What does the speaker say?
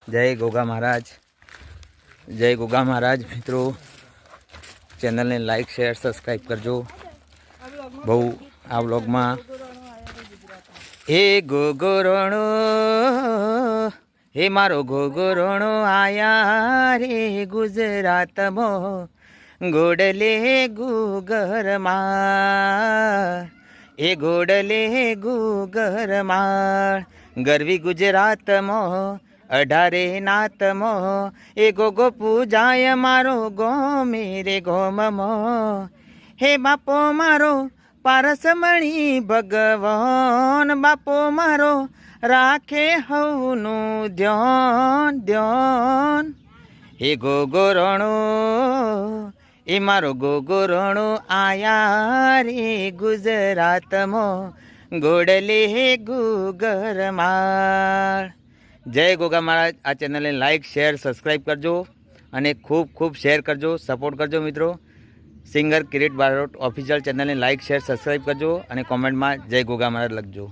जय गोगा महाराज, जय गोगा महाराज। मित्रों चैनल ने लाइक शेयर सब्सक्राइब करजो। बहु आ व्लॉग में हे गोगोरणो, हे मारो गोगोरणो आया रे गुजरात मो गोडले गुगर मार, ए गोडले गुगर मार गरवी गुजरात मो अठारे नाथ मो ए गोगो पूजाय मारो गो मेरे गोम मो हे बापो मारो पारसमणी भगवान बापो मारो राखे हवनु ध्यान ध्यान हे गोगोरणो ए मारो गोगोरणो आया रे गुजरात मो गोडले गुगर मार। जय गोगा महाराज। आ चैनल ने लाइक शेयर सब्सक्राइब करजो अने खूब खूब शेयर करजो, सपोर्ट करजो। मित्रों सिंगर किरीट बारोट ऑफिशियल चैनल ने लाइक शेयर सब्सक्राइब करजो अने कॉमेंट में जय गोगा महाराज लखजो।